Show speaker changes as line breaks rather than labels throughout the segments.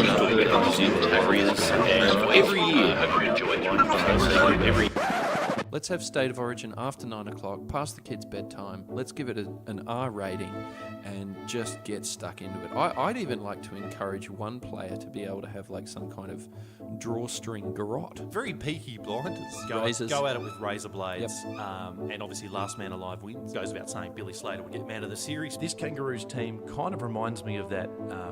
trying to talk about every year. I hope you enjoyed it.
Let's have State of Origin after 9 o'clock, past the kids' bedtime. Let's give it an R rating and just get stuck into it. I'd even like to encourage one player to be able to have like some kind of drawstring garrote.
Very peaky blinders. Go at it with razor blades. Yep. And obviously last man alive wins. Goes without saying Billy Slater would get man of the series. This Kangaroos team kind of reminds me of that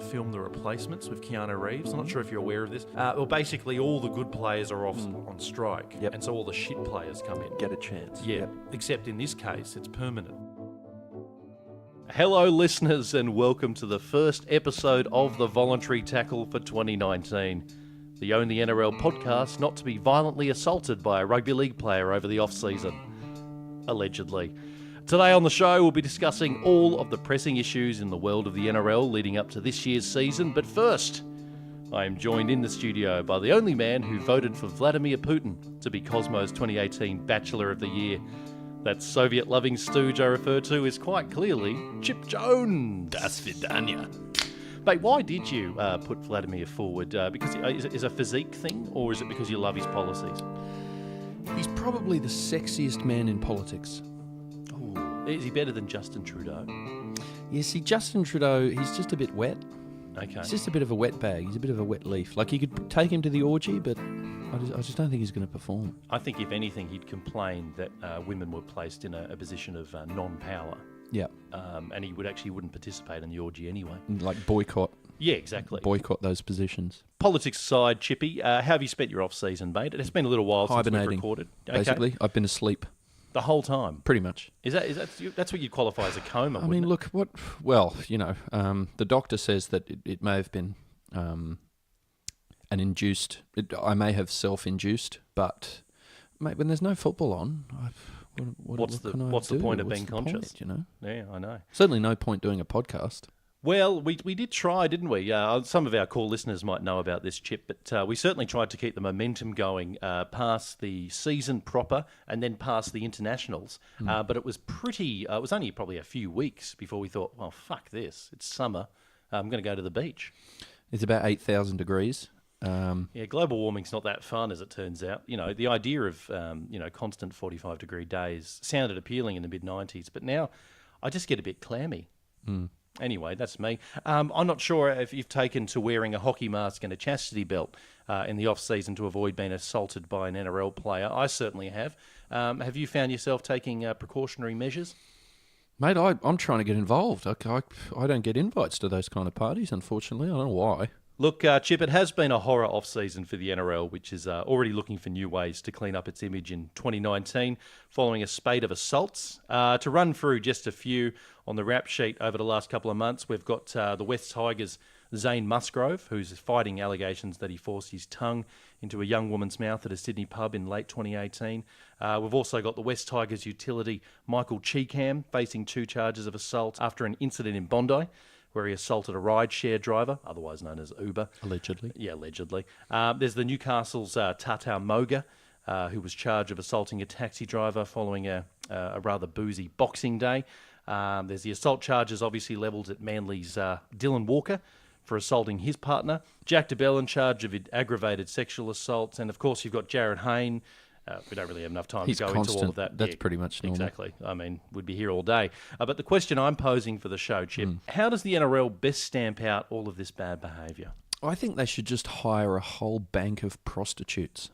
film The Replacements with Keanu Reeves. I'm not sure if you're aware of this. Well, basically all the good players are off on strike.
Yep.
And so all the shit players come in.
Get a chance.
Yeah,
Yep.
except in this case, it's permanent. Hello, listeners, and welcome to the first episode of the Voluntary Tackle for 2019. The only NRL podcast not to be violently assaulted by a rugby league player over the off-season. Allegedly. Today on the show, we'll be discussing all of the pressing issues in the world of the NRL leading up to this year's season. But first, I am joined in the studio by the only man who voted for Vladimir Putin to be Cosmo's 2018 Bachelor of the Year. That Soviet-loving stooge I refer to is quite clearly Chip Jones.
Das Vidania.
Mate, why did you put Vladimir forward? Because is it a physique thing, or is it because you love his policies?
He's probably the sexiest man in politics.
Ooh. Is he better than Justin Trudeau?
Yeah, see, Justin Trudeau, he's just a bit wet.
Okay.
He's just a bit of a wet bag. He's a bit of a wet leaf. Like, you could take him to the orgy, but I just don't think he's going to perform.
I think, if anything, he'd complain that women were placed in a position of non-power.
Yeah.
And he wouldn't participate in the orgy anyway.
Like boycott.
Yeah, exactly.
Boycott those positions.
Politics aside, Chippy, how have you spent your off-season, mate? It has been a little while since we've recorded. Okay.
Basically, I've been asleep.
The whole time?
Pretty much.
That's what you'd qualify as a coma,
I mean, look, well, you know, the doctor says that it may have been an induced, I may have self-induced, but, mate, when there's no football on,
what's the point of being conscious?
You know?
Yeah, I know.
Certainly no point doing a podcast.
Well, we did try, didn't we? Some of our core listeners might know about this, Chip, but we certainly tried to keep the momentum going past the season proper and then past the internationals. But it was it was only probably a few weeks before we thought, well, fuck this. It's summer. I'm going to go to the beach.
It's about 8,000 degrees.
Yeah, global warming's not that fun, as it turns out. You know, the idea of, constant 45-degree days sounded appealing in the mid-90s, but now I just get a bit clammy. Anyway, that's me. I'm not sure if you've taken to wearing a hockey mask and a chastity belt in the off-season to avoid being assaulted by an NRL player. I certainly have. Have you found yourself taking precautionary measures?
Mate, I'm trying to get involved. I don't get invites to those kind of parties, unfortunately. I don't know why.
Look, Chip, it has been a horror off-season for the NRL, which is already looking for new ways to clean up its image in 2019, following a spate of assaults. To run through just a few on the rap sheet over the last couple of months, we've got the West Tigers' Zane Musgrove, who's fighting allegations that he forced his tongue into a young woman's mouth at a Sydney pub in late 2018. We've also got the West Tigers utility Michael Cheekham facing 2 charges of assault after an incident in Bondi, where he assaulted a ride-share driver, otherwise known as Uber.
Allegedly.
Yeah, allegedly. There's the Newcastle's Tata Moga, who was charged of assaulting a taxi driver following a rather boozy Boxing Day. There's the assault charges obviously levelled at Manly's Dylan Walker for assaulting his partner. Jack DeBell in charge of aggravated sexual assaults. And, of course, you've got Jared Hayne. We don't really have enough time to go into all of that.
That's pretty much normal.
Exactly. I mean, we'd be here all day. But the question I'm posing for the show, Chip, how does the NRL best stamp out all of this bad behaviour?
I think they should just hire a whole bank of prostitutes.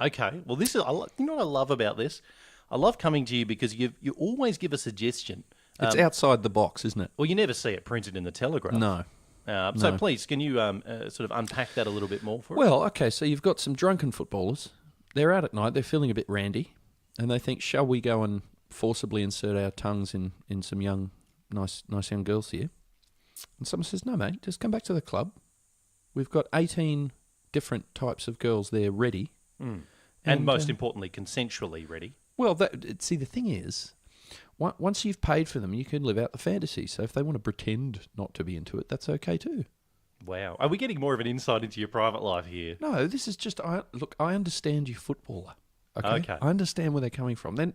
Okay. Well, you know what I love about this? I love coming to you because you always give a suggestion.
It's outside the box, isn't it?
Well, you never see it printed in the Telegraph.
No.
So please, can you sort of unpack that a little bit more for us?
Well, okay, so you've got some drunken footballers. They're out at night, they're feeling a bit randy, and they think, shall we go and forcibly insert our tongues in some nice young girls here? And someone says, no, mate, just come back to the club. We've got 18 different types of girls there ready.
And most importantly, consensually ready.
Well, see, the thing is, once you've paid for them, you can live out the fantasy. So if they want to pretend not to be into it, that's okay too.
Wow. Are we getting more of an insight into your private life here?
No, this is just, I understand you footballer. Okay. I understand where they're coming from. Then,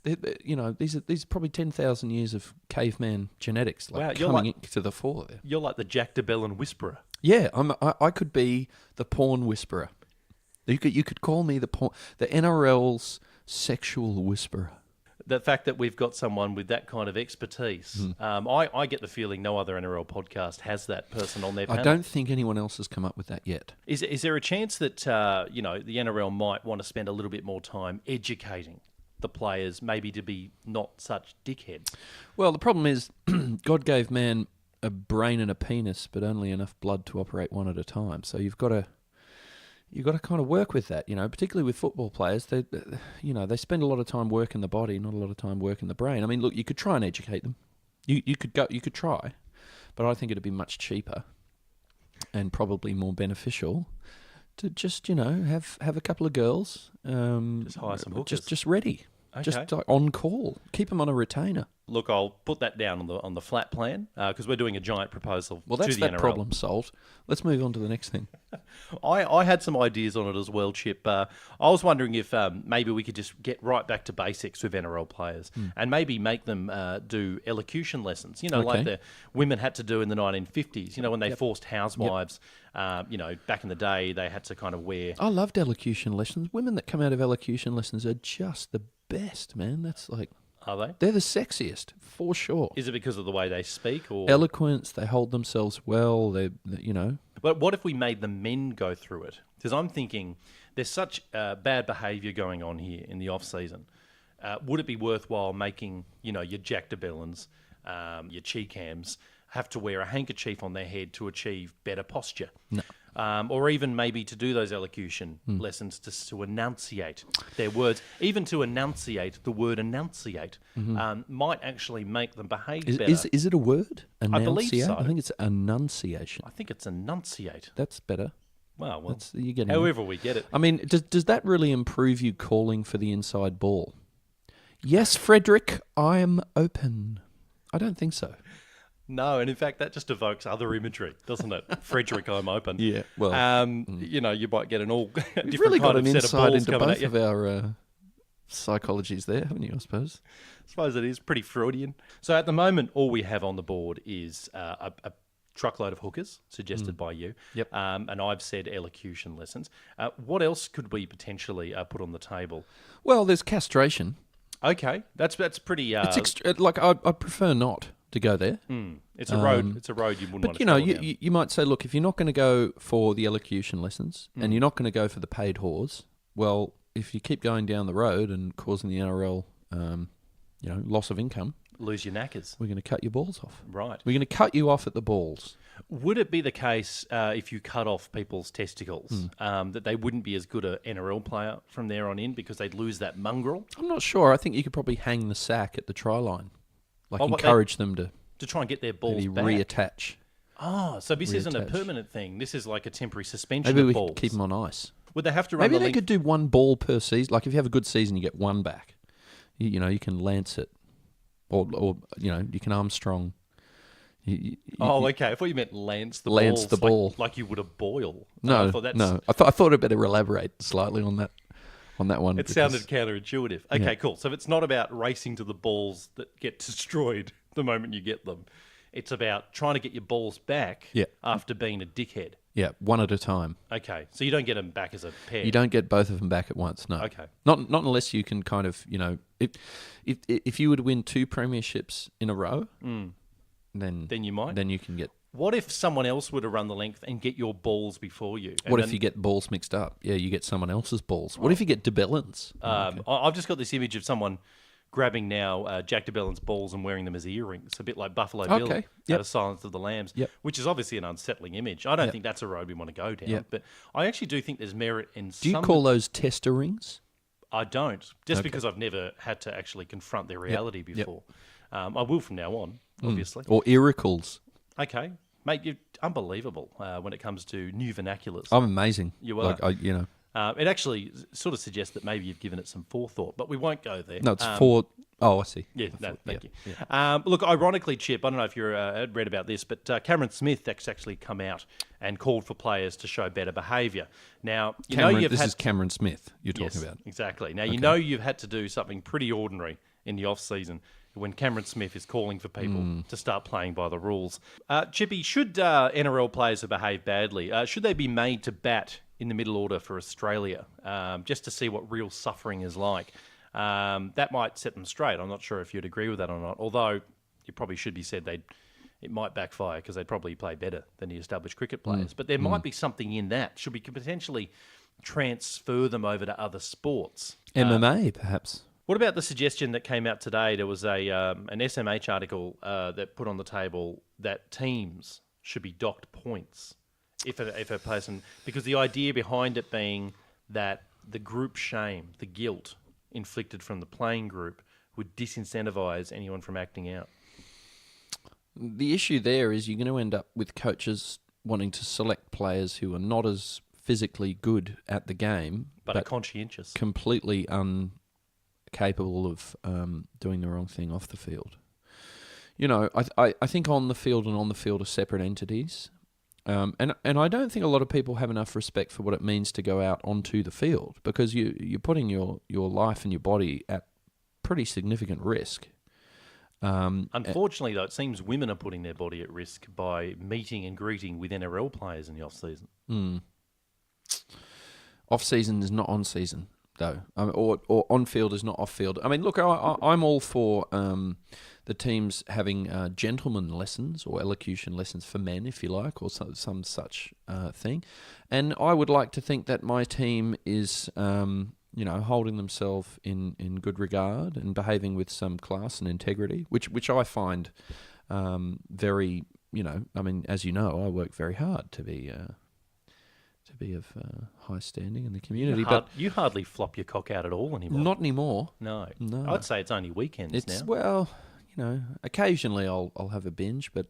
these are probably 10,000 years of caveman genetics coming to the fore there.
You're like the Jack DeBellin whisperer.
Yeah, I could be the porn whisperer. You could call me the NRL's sexual whisperer.
The fact that we've got someone with that kind of expertise, I get the feeling no other NRL podcast has that person on their panel.
I don't think anyone else has come up with that yet.
Is there a chance that the NRL might want to spend a little bit more time educating the players, maybe to be not such dickheads?
Well, the problem is God gave man a brain and a penis, but only enough blood to operate one at a time. So you've got to kind of work with that, particularly with football players. They spend a lot of time working the body, not a lot of time working the brain. I mean, look, you could try and educate them. You could try, but I think it'd be much cheaper and probably more beneficial to just have a couple of girls,
just hire some hookers,
just ready, just like on call, keep them on a retainer.
Look, I'll put that down on the flat plan because we're doing a giant proposal.
Well, that's
to the
that
NRL.
problem solved. Let's move on to the next thing.
I had some ideas on it as well, Chip. I was wondering if maybe we could just get right back to basics with NRL players and maybe make them do elocution lessons, like the women had to do in the 1950s, when they forced housewives, back in the day, they had to kind of wear...
I loved elocution lessons. Women that come out of elocution lessons are just the best, man. That's like...
Are they?
They're the sexiest, for sure.
Is it because of the way they speak? Or
eloquence, they hold themselves well, they.
But what if we made the men go through it? Because I'm thinking there's such bad behaviour going on here in the off-season. Would it be worthwhile making, your Jack de Bellins, your Cheekhams, have to wear a handkerchief on their head to achieve better posture?
No.
Or even maybe to do those elocution lessons to enunciate their words, even to enunciate the word enunciate, might actually make them behave better.
Is it a word?
I believe so.
I think it's enunciation.
I think it's enunciate.
That's better.
Well,
you're getting
however we get it.
I mean, does that really improve you calling for the inside ball? Yes, Frederick, I am open. I don't think so.
No, and in fact, that just evokes other imagery, doesn't it? Frederick, I'm open.
Yeah, well...
you might get an all different
You've really got an
set of
insight
balls
into
coming
both
at you.
of our psychologies there, haven't you, I suppose?
I suppose it is pretty Freudian. So at the moment, all we have on the board is a truckload of hookers, suggested by you.
Yep.
And I've said elocution lessons. What else could we potentially put on the table?
Well, there's castration.
Okay, that's pretty...
It's I'd prefer not to go there.
It's a road. It's a road you wouldn't want to travel down.
You might say, look, if you're not going to go for the elocution lessons and you're not going to go for the paid whores, well, if you keep going down the road and causing the NRL, loss of income,
lose your knackers.
we're going to cut your balls off.
Right.
We're going to cut you off at the balls.
Would it be the case if you cut off people's testicles that they wouldn't be as good an NRL player from there on in because they'd lose that mongrel?
I'm not sure. I think you could probably hang the sack at the try line, encourage them to
try and get their balls
maybe
back.
reattach.
Oh, so this isn't a
Reattach.
Permanent thing. This is like a temporary suspension
Maybe
of
we
balls.
could keep them on ice.
Would they have to run
Maybe
the
they
length?
could do one ball per season. Like if you have a good season, you get one back. You can lance it, or you can Armstrong.
Okay. I thought you meant lance the
Lance
balls.
the ball.
Like you would a boil.
No,
I thought that's...
no. I thought I'd better elaborate slightly on that one.
It sounded counterintuitive. Okay, cool. So it's not about racing to the balls that get destroyed the moment you get them. It's about trying to get your balls back after being a dickhead.
Yeah, one at a time.
Okay, so you don't get them back as a pair.
You don't get both of them back at once. No.
Okay.
Not unless you can kind of if you were to win 2 premierships in a row, then
you might.
Then you can get.
What if someone else were to run the length and get your balls before you?
What if you get balls mixed up? Yeah, you get someone else's balls. What if you get de Bellins?
I've just got this image of someone grabbing now Jack de Bellin's balls and wearing them as earrings, a bit like Buffalo Bill out of Silence of the Lambs, which is obviously an unsettling image. I don't think that's a road we want to go down, but I actually do think there's merit in some...
Do you call those tester rings?
I don't, just because I've never had to actually confront their reality before. I will from now on, obviously.
Or iracles.
Okay. Mate, you're unbelievable when it comes to new vernaculars.
I'm amazing.
You are.
It
It actually sort of suggests that maybe you've given it some forethought, but we won't go there.
No, it's for... Oh, I see.
Yeah, thank you. Yeah. Look, ironically, Chip, I don't know if you've read about this, but Cameron Smith actually come out and called for players to show better behaviour. Now,
this is Cameron Smith you're talking about.
Exactly. Now, you know you've had to do something pretty ordinary in the off-season when Cameron Smith is calling for people to start playing by the rules. Chippy, should NRL players who behave badly, should they be made to bat in the middle order for Australia, just to see what real suffering is like? That might set them straight. I'm not sure if you'd agree with that or not, although it probably should be said it might backfire because they'd probably play better than the established cricket players. But there might be something in that. Should we potentially transfer them over to other sports?
MMA, perhaps.
What about the suggestion that came out today? There was an SMH article that put on the table that teams should be docked points if a person, because the idea behind it being that the group shame, the guilt inflicted from the playing group would disincentivise anyone from acting out.
The issue there is you're going to end up with coaches wanting to select players who are not as physically good at the game,
but are conscientious,
completely capable of doing the wrong thing off the field. You know, I think on the field and on the field are separate entities. And I don't think a lot of people have enough respect for what it means to go out onto the field, because you're putting your life and your body at pretty significant risk.
Unfortunately, though, it seems women are putting their body at risk by meeting and greeting with NRL players in the off-season.
Off-season is not on-season, though. Or on-field is not off-field. I mean, look, I'm all for the teams having gentleman lessons or elocution lessons for men, if you like, or some such thing. And I would like to think that my team is, holding themselves in good regard and behaving with some class and integrity, which I find very, I mean, as you know, I work very hard to be of high standing in the community. But
you hardly flop your cock out at all anymore.
Not anymore.
No.
No.
I'd say it's only weekends now.
Well, occasionally I'll have a binge, but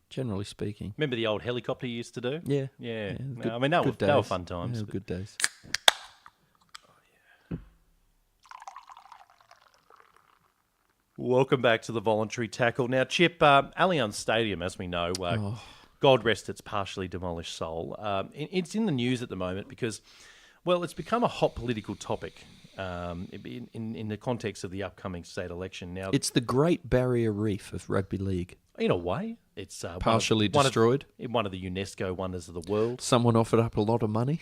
generally speaking.
Remember the old helicopter you used to do?
Yeah.
Yeah.
Good,
I mean, they were fun times.
Yeah, good days.
Welcome back to the voluntary tackle. Now, Chip, Allianz Stadium, as we know, God rest its partially demolished soul. It's in the news at the moment because, well, it's become a hot political topic in the context of the upcoming state election. Now,
it's the Great Barrier Reef of rugby league.
In a way, it's
partially destroyed.
One of the UNESCO wonders of the world.
Someone offered up a lot of money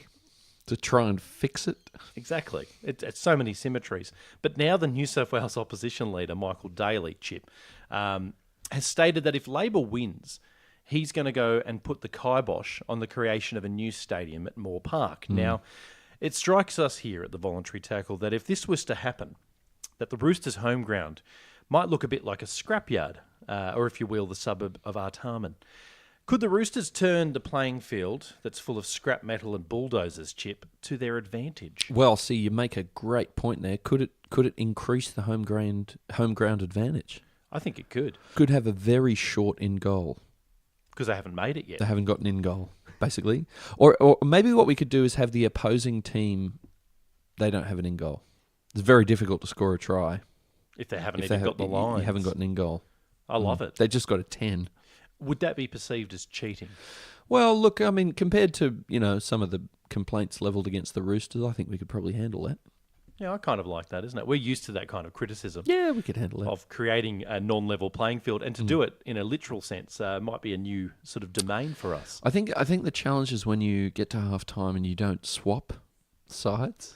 to try and fix it.
Exactly. It's so many symmetries. But now the New South Wales opposition leader, Michael Daly, Chip, has stated that if Labor wins, he's going to go and put the kibosh on the creation of a new stadium at Moore Park. Now, it strikes us here at the Voluntary Tackle that if this was to happen, that the Roosters' home ground might look a bit like a scrapyard, or if you will, the suburb of Artarmon. Could the Roosters turn the playing field that's full of scrap metal and bulldozers, Chip, to their advantage?
Well, see, you make a great point there. Could it increase the home ground advantage?
I think it could.
Could have a very short in goal.
Because they haven't made it yet.
They haven't gotten in goal, basically. Or maybe what we could do is have the opposing team, they don't have an in goal. It's very difficult to score a try.
If they haven't even got the lines.
You haven't got an in goal.
I love it.
They just got a 10.
Would that be perceived as cheating?
Well, look, I mean, compared to, some of the complaints levelled against the Roosters, I think we could probably handle that.
Yeah, I kind of like that, isn't it? We're used to that kind of criticism.
Yeah, we could handle that.
Of creating a non-level playing field, and to do it in a literal sense might be a new sort of domain for us.
I think the challenge is when you get to half-time and you don't swap sides.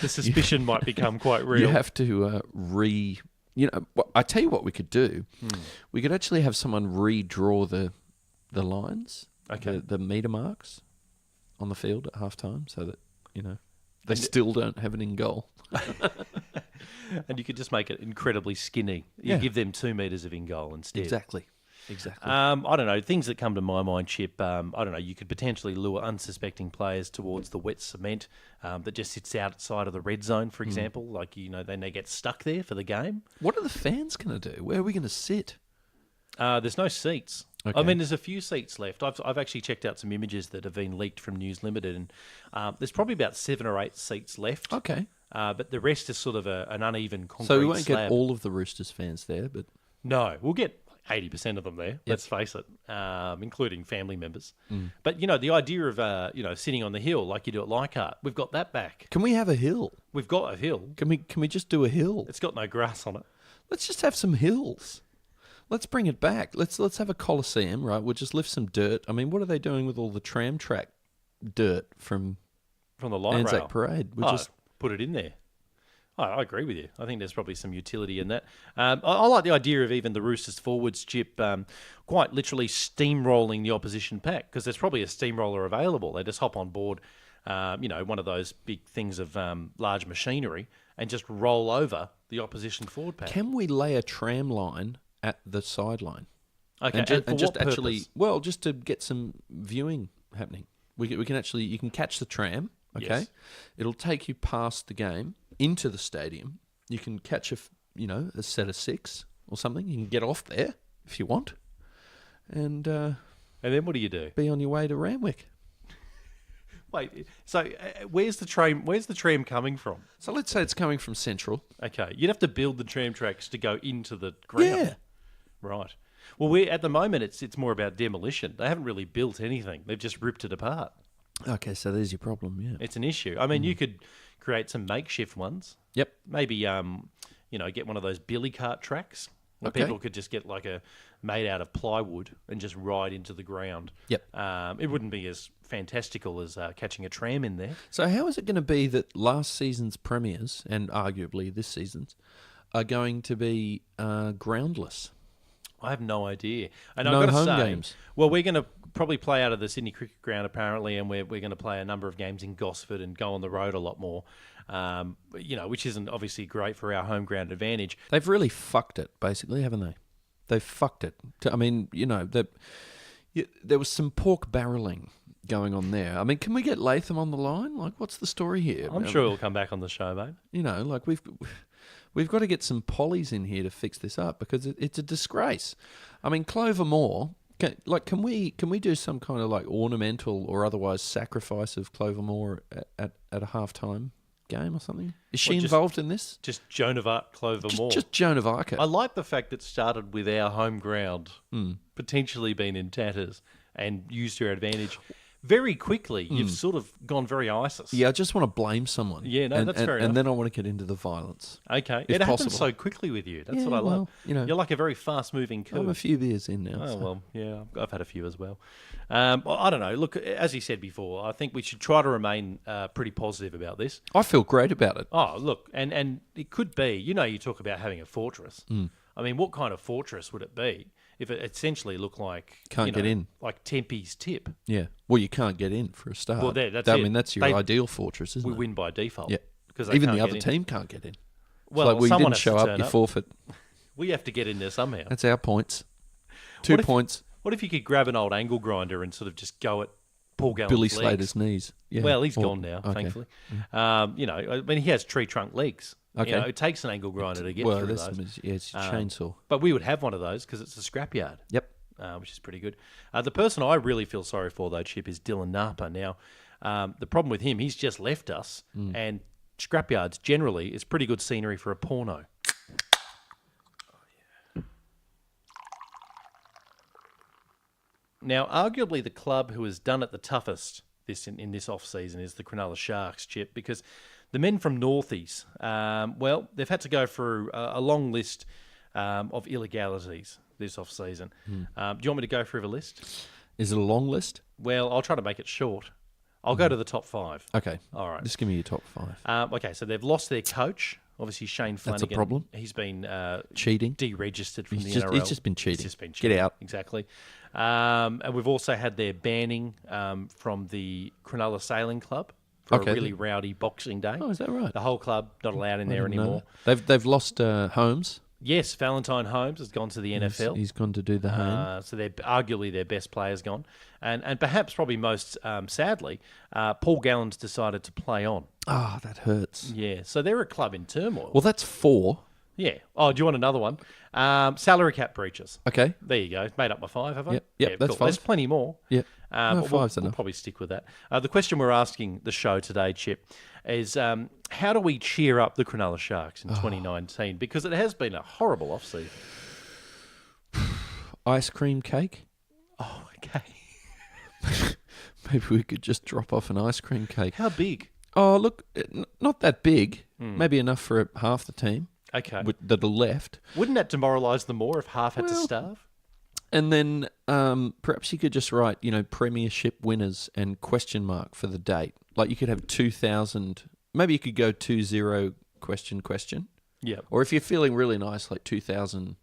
The suspicion might become quite real.
You have to I tell you what we could do. We could actually have someone redraw the lines, the meter marks on the field at halftime, so that they still don't have an in goal.
And you could just make it incredibly skinny. You give them 2 metres of in goal instead.
Exactly.
I don't know. Things that come to my mind, Chip, I don't know. You could potentially lure unsuspecting players towards the wet cement that just sits outside of the red zone, for example. Like, then they get stuck there for the game.
What are the fans going to do? Where are we going to sit?
There's no seats.
Okay.
I mean, there's a few seats left. I've actually checked out some images that have been leaked from News Limited, and there's probably about 7 or 8 seats left.
Okay.
But the rest is sort of an uneven concrete
So we won't
slab.
get all of the Roosters fans there, but...
No, we'll get 80% of them there, let's face it, including family members. But, the idea of, sitting on the hill like you do at Leichhardt, we've got that back.
Can we have a hill?
We've got a hill.
Can we just do a hill?
It's got no grass on it.
Let's just have some hills. Let's bring it back. Let's have a coliseum, right? We'll just lift some dirt. I mean, what are they doing with all the tram track dirt from
the light
Anzac
rail
Parade?
just put it in there. I agree with you. I think there's probably some utility in that. I like the idea of even the Roosters forwards, Chip, quite literally steamrolling the opposition pack, because there's probably a steamroller available. They just hop on board, one of those big things of large machinery, and just roll over the opposition forward pack.
Can we lay a tram line at the sideline?
Okay,
and just
what
actually,
purpose?
just to get some viewing happening. We can actually, you can catch the tram. Okay,
Yes.
It'll take you past the game into the stadium. You can catch a set of 6 or something. You can get off there if you want, and
then what do you do?
be on your way to Randwick.
Wait, so where's the tram? Where's the tram coming from?
So let's say it's coming from Central.
Okay, you'd have to build the tram tracks to go into the ground.
Yeah.
Right. Well, we at the moment it's more about demolition. They haven't really built anything. They've just ripped it apart.
Okay, so there's your problem. Yeah.
It's an issue. I mean, you could create some makeshift ones.
Yep.
Maybe get one of those billy cart tracks where
Okay.
people could just get like a made out of plywood and just ride into the ground.
Yep.
It wouldn't be as fantastical as catching a tram in there.
So how is it going to be that last season's premiers, and arguably this season's, are going to be groundless?
I have no idea. And
No
I've got
home
to say,
games.
well, we're going to probably play out of the Sydney Cricket Ground apparently, and we're going to play a number of games in Gosford and go on the road a lot more, which isn't obviously great for our home ground advantage.
They've really fucked it, basically, haven't they? They've fucked it. I mean, there was some pork barrelling going on there. I mean, can we get Latham on the line? Like, what's the story here?
I'm sure he'll come back on the show, mate.
We've got to get some pollies in here to fix this up, because it's a disgrace. I mean, Clover Moore. Can we do some kind of like ornamental or otherwise sacrifice of Clover Moore at a halftime game or something? Is she involved in this?
Just Joan of Arc, Clover Moore.
Just Joan of Arc.
I like the fact that it started with our home ground potentially being in tatters and used to our advantage. Very quickly, you've sort of gone very ISIS.
Yeah, I just want to blame someone.
Yeah, no, that's fair enough.
And then I want to get into the violence.
Okay.
if
It happens
possible.
so quickly with you. That's
Yeah,
what I love.
well,
You're like a very fast-moving curve.
I'm a few beers in now.
Oh,
so.
well, yeah, I've had a few as well. I don't know. Look, as you said before, I think we should try to remain pretty positive about this.
I feel great about it.
Oh, look, and it could be, you talk about having a fortress. I mean, what kind of fortress would it be if it essentially looked like...
Can't get in.
Like Tempe's Tip.
Yeah. Well, you can't get in for a start.
Well, that's
I
it.
mean, that's your
They-
ideal fortress, isn't
We
it?
win by default.
Yeah.
Because they
Even
can't
the
get
other
in.
team can't get in.
Well,
It's like,
someone
didn't
has
show
to
up,
turn
you forfeit.
We have to get in there somehow.
That's our points. 2
What if-
points.
What if you could grab an old angle grinder and sort of just go at Paul Gallen's
Billy
legs?
Slater's knees. Yeah.
Well, he's
Or-
gone now,
okay.
thankfully. I mean, he has tree trunk legs.
Okay.
It takes an angle grinder to get
Well,
through
that's
those.
it's a chainsaw.
But we would have one of those because it's a scrapyard.
Yep.
Which is pretty good. The person I really feel sorry for, though, Chip, is Dylan Napa. Now, the problem with him, he's just left us, and scrapyards generally is pretty good scenery for a porno. Now, arguably the club who has done it the toughest in this off-season is the Cronulla Sharks, Chip, because the men from Northies, they've had to go through a long list of illegalities this off-season. Do you want me to go through the list?
Is it a long list?
Well, I'll try to make it short. I'll go to the top 5.
Okay.
All right.
Just give me your top 5.
Okay, so they've lost their coach, obviously Shane Flanagan.
That's a problem.
He's been
Cheating.
deregistered from
He's
the
just-
NRL.
he's just been cheating.
He's just been
Get
cheating.
out.
Exactly. And we've also had their banning from the Cronulla Sailing Club for
Okay.
a really rowdy Boxing Day.
Oh, is that right?
The whole club not allowed in
I
there
didn't know
anymore.
that. They've lost Holmes.
Yes, Valentine Holmes has gone to the NFL.
He's gone to do the home.
So they're arguably their best player's gone. And perhaps probably most sadly, Paul Gallen's decided to play on.
Ah, that hurts.
Yeah, so they're a club in turmoil.
Well, that's 4.
Yeah. Oh, do you want another one? Salary cap breaches.
Okay.
There you go. Made up my 5, have I?
Yep,
Yeah,
that's
cool.
5.
There's plenty more.
Yeah.
But
No,
we'll
5's enough.
probably stick with that. The question we're asking the show today, Chip, is how do we cheer up the Cronulla Sharks in 2019? Because it has been a horrible off-season.
Ice cream cake?
Oh, okay.
Maybe we could just drop off an ice cream cake.
How big?
Oh, look, not that big. Maybe enough for half the team.
Okay.
that are left.
Wouldn't that demoralise them more if half had to
Well,
starve?
And then perhaps you could just write, premiership winners and question mark for the date. Like you could have 2000, maybe you could go 20 question.
Yeah.
Or if you're feeling really nice, like 2000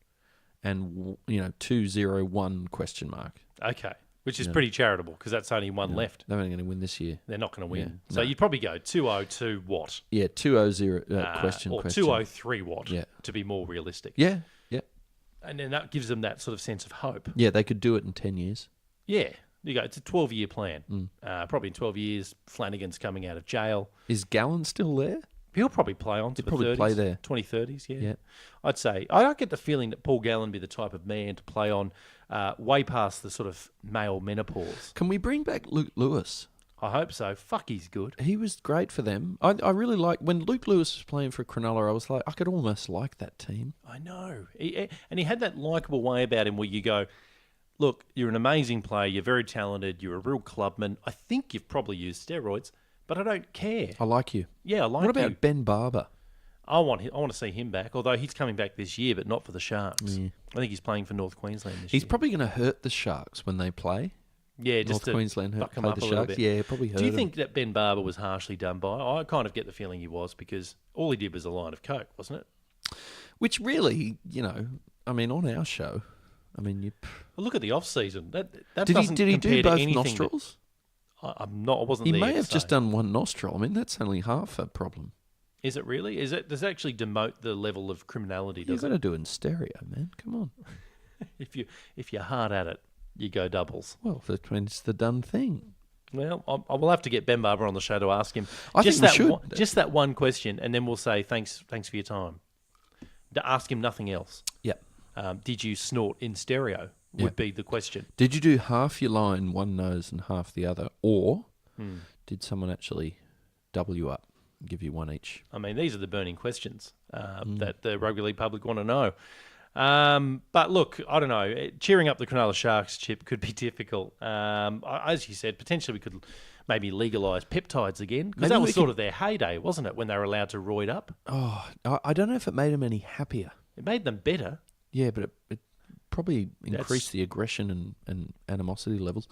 and, 201 question mark.
Okay. Which is pretty charitable because that's only one left.
They're only going to win this year.
They're not going to win.
Yeah,
So
no.
you'd probably go 202 what?
Yeah, 200 question.
Or 203 what,
Yeah.
to be more realistic.
Yeah.
And then that gives them that sort of sense of hope.
Yeah, they could do it in 10 years.
Yeah. You go, it's a 12-year plan. Probably in 12 years, Flanagan's coming out of jail.
Is Gallen still there?
He'll probably play on to the
probably
30s,
play there.
2030s, yeah.
Yeah.
I'd say. I get the feeling that Paul Gallen would be the type of man to play on way past the sort of male menopause.
Can we bring back Luke Lewis?
I hope so. Fuck, he's good.
He was great for them. I really like when Luke Lewis was playing for Cronulla. I was like, I could almost like that team.
I know. And he had that likeable way about him where you go, look, you're an amazing player. You're very talented. You're a real clubman. I think you've probably used steroids, but I don't care.
I like you.
Yeah, I like
What about
you.
Ben Barber?
I want to see him back, although he's coming back this year, but not for the Sharks.
Yeah.
I think he's playing for North Queensland this
He's
year.
probably going to hurt the Sharks when they play.
Yeah, just
North
to
Queensland
fuck him
play
up
the
a little
Sharks.
bit.
Yeah, probably hurt
Do you
him.
think that Ben Barber was harshly done by? I kind of get the feeling he was because all he did was a line of coke, wasn't it?
Which really, on our show, you...
Well, look at the off season. That
Did
doesn't
he
compare
do
to
both
anything
nostrils?
I wasn't
He
there.
may
to
have just
say.
done one nostril. That's only half a problem.
Is it really? Does it actually demote the level of criminality?
You've
Does
got
it?
to do it in stereo, man. Come on.
If you're hard at it, you go doubles.
Well, it's the done thing.
Well, I will have to get Ben Barber on the show to ask him
I
just
think we
that
should.
just that one question, and then we'll say thanks for your time. To ask him nothing else.
Yep.
Did you snort in stereo? Would
Yep.
be the question.
Did you do half your line one nose and half the other, or did someone actually double you up and give you one each?
I mean, these are the burning questions that the rugby league public want to know. But look, I don't know. Cheering up the Cronulla Sharks, Chip, could be difficult. As you said, potentially we could maybe legalise peptides again because
Maybe
that
we
was sort of their heyday, wasn't it? When they were allowed to roid up,
Oh, I don't know if it made them any happier.
it made them better.
Yeah, but it probably increased the aggression and animosity levels.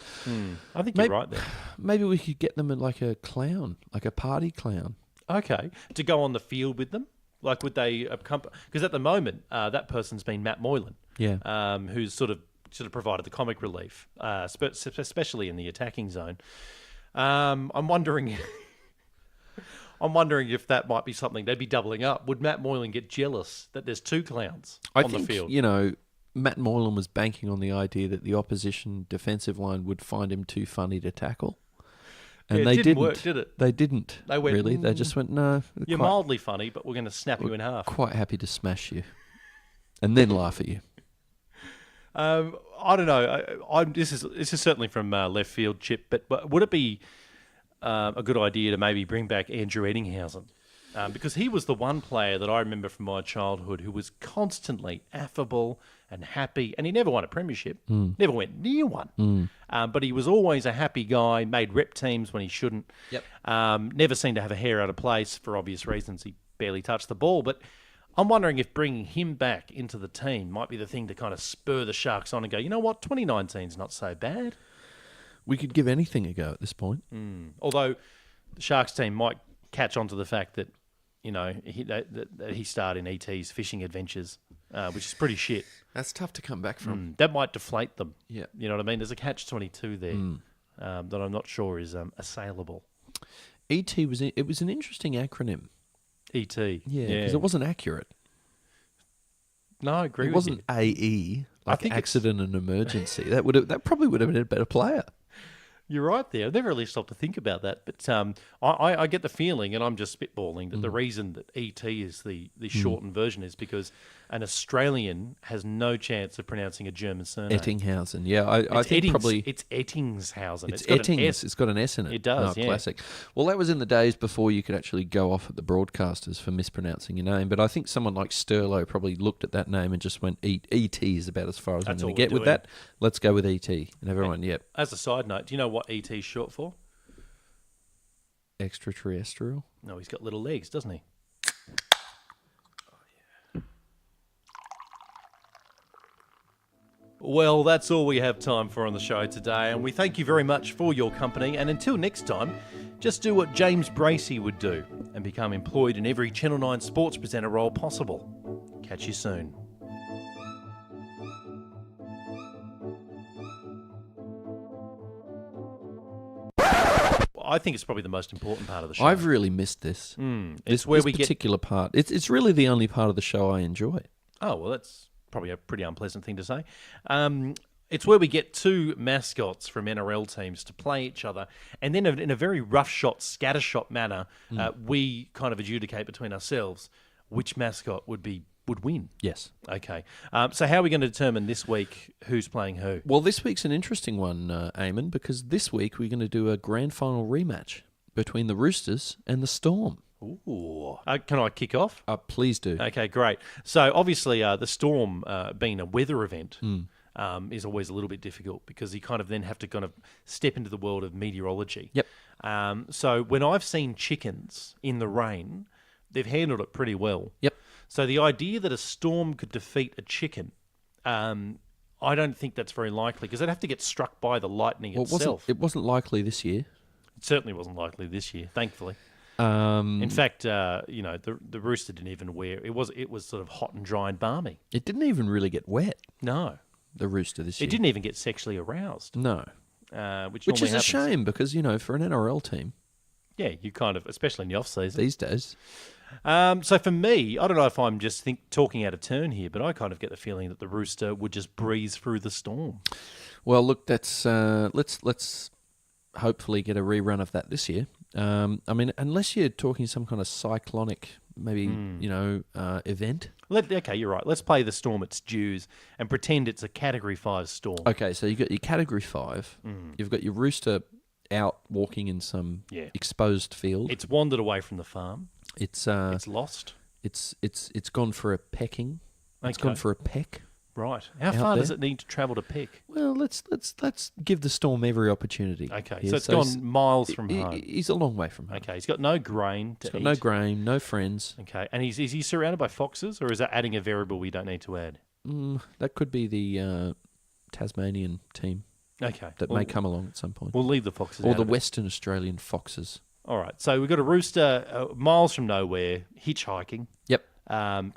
I think
Maybe-
you're right there.
Maybe we could get them in like a clown, like a party clown.
Okay, to go on the field with them, like would they because at the moment that person's been Matt Moylan,
Yeah.
who's sort of provided the comic relief, especially in the attacking zone. I'm wondering. I'm wondering if that might be something they'd be doubling up. Would Matt Moylan get jealous that there's two clowns
I
on
think,
the field?
Matt Moylan was banking on the idea that the opposition defensive line would find him too funny to tackle. And
Yeah, it
they
didn't work, did it?
They didn't.
They went,
really. They just went, no.
You're
quite,
mildly funny, but we're going to snap you in half.
quite happy to smash you. And then laugh at you.
I don't know. This is certainly from left field, Chip. But would it be a good idea to maybe bring back Andrew Eddinghausen? Because he was the one player that I remember from my childhood who was constantly affable and happy, and he never won a premiership, never went near one. But he was always a happy guy, made rep teams when he shouldn't.
Yep.
Never seemed to have a hair out of place for obvious reasons. He barely touched the ball. But I'm wondering if bringing him back into the team might be the thing to kind of spur the Sharks on and go, you know what, 2019's not so bad.
We could give anything a go at this point.
Although the Sharks team might catch on to the fact that, that he starred in ET's fishing adventures, which is pretty shit.
That's tough to come back from.
That might deflate them.
Yeah.
You know what I mean? There's a catch-22 there that I'm not sure is assailable.
ET was an interesting acronym.
ET.
Yeah, because it wasn't accurate.
No, I agree
It
with
wasn't
you.
AE, like
think it's-
accident and emergency. That probably would have been a better player.
You're right there. I've never really stopped to think about that. But I get the feeling, and I'm just spitballing, that the reason that ET is the shortened version is because an Australian has no chance of pronouncing a German surname.
Ettinghausen. Yeah, I think probably...
It's Ettingshausen.
It's
got an
Ettings.
S.
It's got an S in it.
It does, yeah.
Classic. Well, that was in the days before you could actually go off at the broadcasters for mispronouncing your name. But I think someone like Sterlo probably looked at that name and just went, ET is about as far as
That's
I'm
all
going to get
we're
with
doing.
that. Let's go with ET. And everyone, yep.
As a side note, do you know what ET is short for?
Extraterrestrial.
No, he's got little legs, doesn't he? Well, that's all we have time for on the show today, and we thank you very much for your company. And until next time, just do what James Bracey would do and become employed in every Channel 9 sports presenter role possible. Catch you soon. I think it's probably the most important part of the show.
I've really missed this.
It's where
this
we get...
particular part. It's really the only part of the show I enjoy.
Oh, well, that's probably a pretty unpleasant thing to say. It's where we get two mascots from NRL teams to play each other, and then in a very rough shot, scattershot manner, we kind of adjudicate between ourselves which mascot would win.
Yes.
Okay. So how are we going to determine this week who's playing who?
Well, this week's an interesting one, Eamon, because this week we're going to do a grand final rematch between the Roosters and the Storm.
Ooh. Can I kick off?
Please do.
Okay, great. So obviously the Storm being a weather event is always a little bit difficult because you kind of then have to kind of step into the world of meteorology.
Yep.
So when I've seen chickens in the rain, they've handled it pretty well.
Yep.
So the idea that a storm could defeat a chicken, I don't think that's very likely because they'd have to get struck by the lightning itself.
It wasn't likely this year.
It certainly wasn't likely this year, thankfully.
Um,
In fact, the rooster didn't even wear it. Was sort of hot and dry and balmy.
It didn't even really get wet,
No,
the Rooster this year.
it didn't even get sexually aroused.
No.
Which
Which
normally
is a
happens.
shame because, for an NRL team
Yeah, you kind of, especially in the off season.
these days.
So for me, I don't know if I'm just talking out of turn here, but I kind of get the feeling that the Rooster would just breeze through the Storm.
Well, look, that's let's hopefully get a rerun of that this year. Unless you're talking some kind of cyclonic, maybe event.
Okay, you're right. Let's play the Storm its dues and pretend it's a Category 5 Storm.
Okay, so you've got your Category 5. You've got your Rooster out walking in some exposed field.
It's wandered away from the farm.
It's
lost.
It's gone for a pecking. It's
Okay.
gone for a peck.
Right. How
Out
far does
there.
it need to travel to pick?
Well, let's give the Storm every opportunity.
Okay,
here.
so it's gone miles from
he-
home.
He's a long way from home.
Okay, he's got no grain to
He's got
eat.
no grain, no friends.
Okay, and is he surrounded by foxes, or is that adding a variable we don't need to add?
That could be the Tasmanian team
Okay.
that may come along at some point.
We'll leave the foxes
Or
out
the
of it.
Western Australian foxes.
All right, so we've got a Rooster miles from nowhere, hitchhiking.
Yep.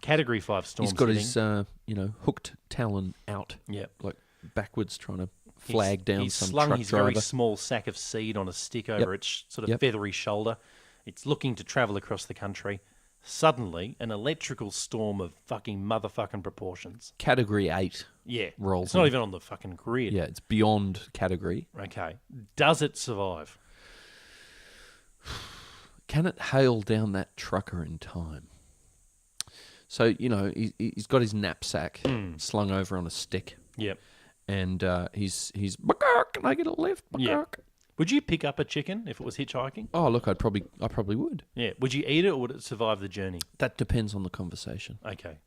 Category 5 Storm
He's got
sitting.
his hooked talon out,
Yep.
like backwards, trying to flag down
he's
some
slung
truck
his
driver.
very small sack of seed on a stick over its sort of feathery shoulder. It's looking to travel across the country. Suddenly, an electrical storm of fucking motherfucking proportions.
Category 8.
Yeah.
Rolls
It's not
in.
even on the fucking grid.
Yeah, it's beyond category.
Okay. Does it survive?
Can it hail down that trucker in time? So, he's got his knapsack slung over on a stick.
Yep.
And he's "Buckark, can I get a lift?
Yeah.
Buckark?"
Would you pick up a chicken if it was hitchhiking?
Oh, look, I probably would.
Yeah. Would you eat it or would it survive the journey?
That depends on the conversation.
Okay.